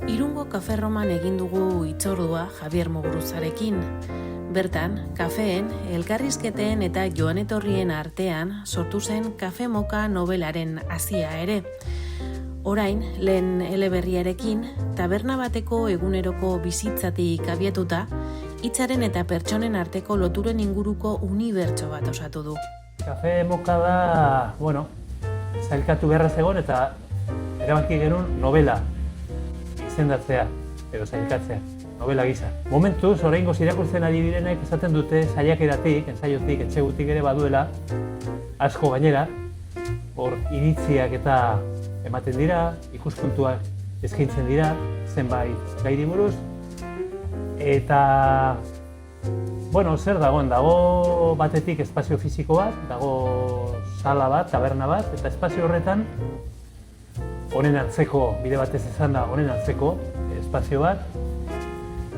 Irungo Kafe Roman egin dugu hitzordua Javier Muguruzarekin. Bertan, kafeen, elkarrizketen eta joan etorrien artean sortu zen Kafe Moka nobelaren hasia ere. Orain, lehen eleberriarekin, taberna bateko eguneroko bizitzatik abiatuta, hitzaren eta pertsonen arteko loturen inguruko unibertso bat osatu du. Kafe Moka da, zailkatu beharra zegoen eta erabaki genuen novela izendatzea edo zailkatzea, novela gisa. Momentuz, oraingoz irakurtzen ari direnek esaten dute saiakeratik, ensaiotik, etxegutik ere baduela, asko gainera, hor iritziak eta ematen dira, ikuspuntuak eskaintzen dira, zenbait gairi buruz, eta zer dagoen? Dago batetik espazio fisiko bat, dago sala bat, taberna bat, eta espazio horretan honen antzeko, bide batez izan da, honen antzeko espazio bat.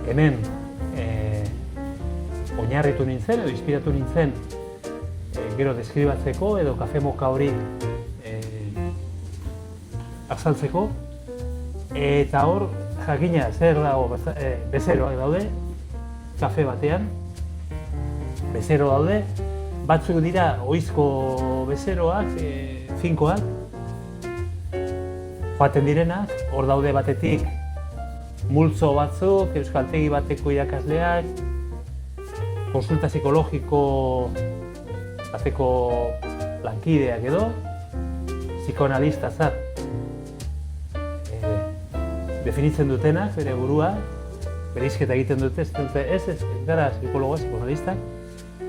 Hemen oinarritu nintzen edo inspiratu nintzen gero deskribatzeko edo Kafe Moka hori azaltzeko. Eta hor, jakina zer dago, bezeroak daude, kafe batean, bezero daude, batzuk dira ohizko bezeroak, finkoak, joaten direnak, hor daude batetik multzo batzuk, euskaltegi bateko irakasleak, konsulta psikologiko bateko lankideak edo, psikoanalista zat, definitzen dutenak, bere burua, bereizketa egiten dute, ez gara psikologoa, psikoanalistak,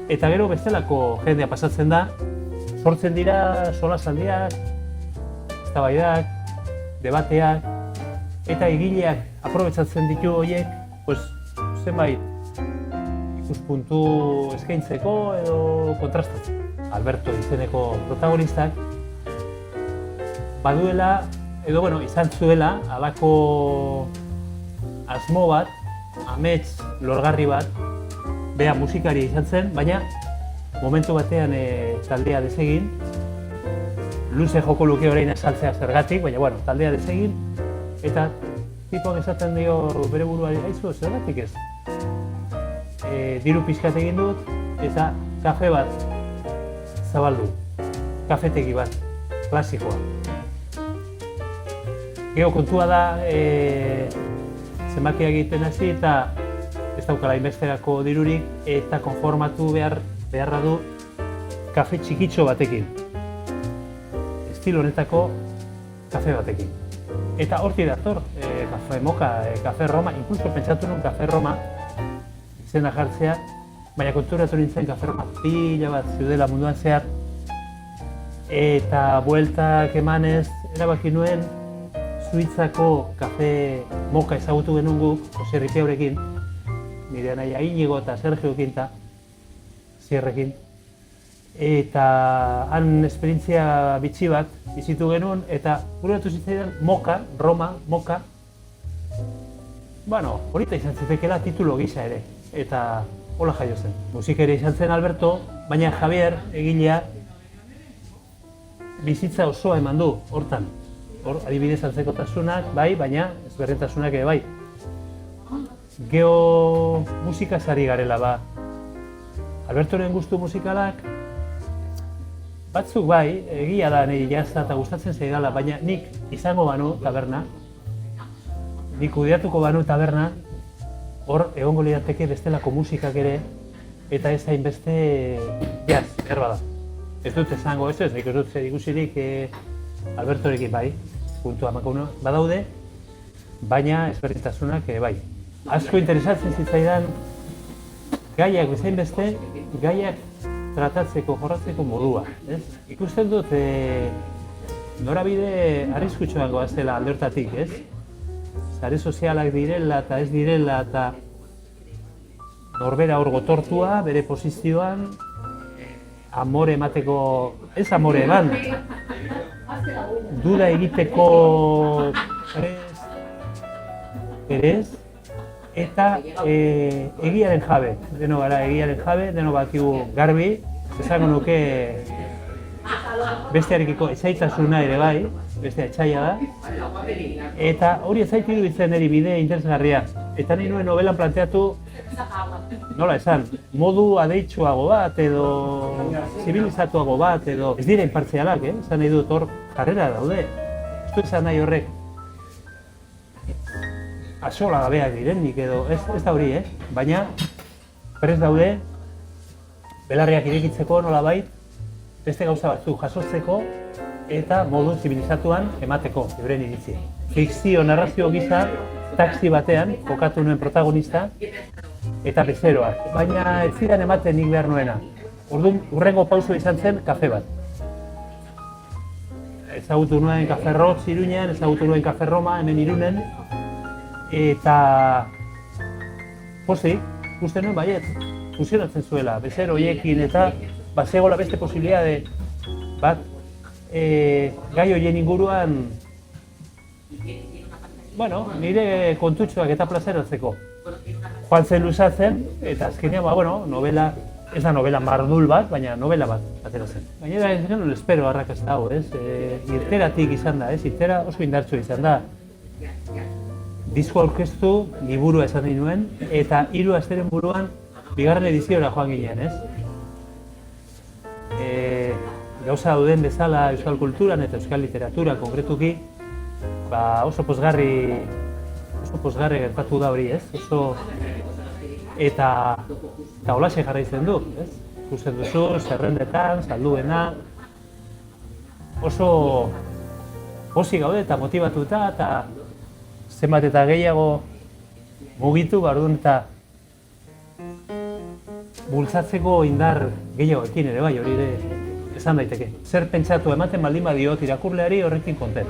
eta gero bestelako jendea pasatzen da, sortzen dira solasaldiak, eztabaidak, debateak, eta egileak aprobetxatzen ditu horiek, zenbait ikuspuntu eskaintzeko edo kontrastatzen. Alberto izeneko protagonistak baduela, edo izan zuela, halako asmo bat, amets lorgarri bat, bea musikari izan zen, baina momentu batean taldea desegin, luze joko luke orain esaltzea zergatik, baina taldea desegin, eta tipoak esaten dio bere buruari, aizu, zergatik ez? Diru pixkat egin dut, eta kafe bat zabaldu, kafetegi bat, klasikoa. Gero kontua da, zenbakiak egiten hasi eta ez daukala inbesterako dirurik eta konformatu beharra du kafe txikitxo batekin. Estilo honetako kafe batekin. Eta hortik dator, Kafe Moka, Kafe Roma, inkluso pentsatu nuen Kafe Roma izena jartzea, baina konturatu nintzen Kafe Roma pila bat zeudela munduan zehar, eta bueltak emanez erabaki nuen Suitzako Kafe Moka ezagutu genuen guk, Jose Ripiaurekin, nire anaia Inigo eta Sergioekin eta Sierrekin. Eta han esperientzia bitxi bat bizitu genuen, eta bururatu zitzaidan Moka, Roma, Moka. Horita izan zitekeela titulo gisa ere, eta hola jaio zen. Musikere izan zen Alberto, baina Javier, egilea, bizitza osoa eman du hortan. Hor, adibidez antzekotasunak, bai, baina ezberdintasunak ere bai. Geo musikaz ari garela, ba. Albertoren gustu musikalak, batzuk bai, egia da nahi jazta eta gustatzen zaidala, baina nik izango banu taberna, nik kudeatuko banu taberna, hor egongo lirateke bestelako musikak ere, eta ez hainbeste jazz, erbada. Ez dut esango, ez nik ez dut zer ikusirik Albertorekin bai, puntua makauno badaude, baina ezberdintasunak bai. Asko interesatzen zitzaidan gaiak bezain beste, gaiak tratatzeko, jorratzeko modua. Ikusten dut norabide arriskutsuan goazela alde hortatik, ez? Sare sozialak direla eta ez direla eta norbera hor gotortua, bere posizioan, amore emateko, ez amore eman, duda egiteko perez, eta egiaren jabe. Deno gara egiaren jabe, deno bakigu garbi, esango nuke bestearekiko etsaitasuna ere bai, bestea etsaia da. Eta hori ez zait iruditzen niri bide interesgarria. Eta nahi nuen novelan planteatu, nola esan, modu adeitsuago bat edo zibilizatuago bat edo ez dira inpartzialak, esan nahi dut hor jarrera daude. Ez du esan nahi horrek axola gabeak direnik edo ez da hori, baina prest daude belarriak irekitzeko nolabait beste gauza batzuk jasotzeko eta modu zibilizatuan emateko, euren iritzia. Fikzio narrazio gisa taxi batean kokatu nuen protagonista eta bezeroak, baina ez zidan ematen nik behar nuena. Orduan, hurrengo pauso izan zen kafe bat. Ezagutu nuen Kafe Rotz Iruñean, ezagutu nuen Kafe Roma hemen Irunen, eta pozik, uste nuen baiet, funtzionatzen zuela, bezero horiekin eta zegoela beste posibilitate bat gai horien inguruan nire kontutxoak eta plazeratzeko. Joan zen luzatzen, eta azkenean, novela, ez da novela mardul bat, baina novela bat ateratzen. Gainera ez genuen espero arrakasta hau, irteratik izan da, irtera oso indartsua izan da. Disko aurkeztu, liburua esan nahi nuen, eta 3 asteren buruan bigarren ediziora joan ginen, Gauza dauden bezala euskal kulturan eta euskal literatura konkretuki, oso pozgarri gertatu da hori, eta holaxe jarraitzen du, ikusten duzu, zerrendetan, salduena, oso pozik gaude eta motibatuta, eta zenbat eta gehiago mugitu, orduan eta bultzatzeko indar gehiagoekin ere bai, hori ere esan daiteke. Zer pentsatu ematen baldin badiot irakurleari horrekin kontent.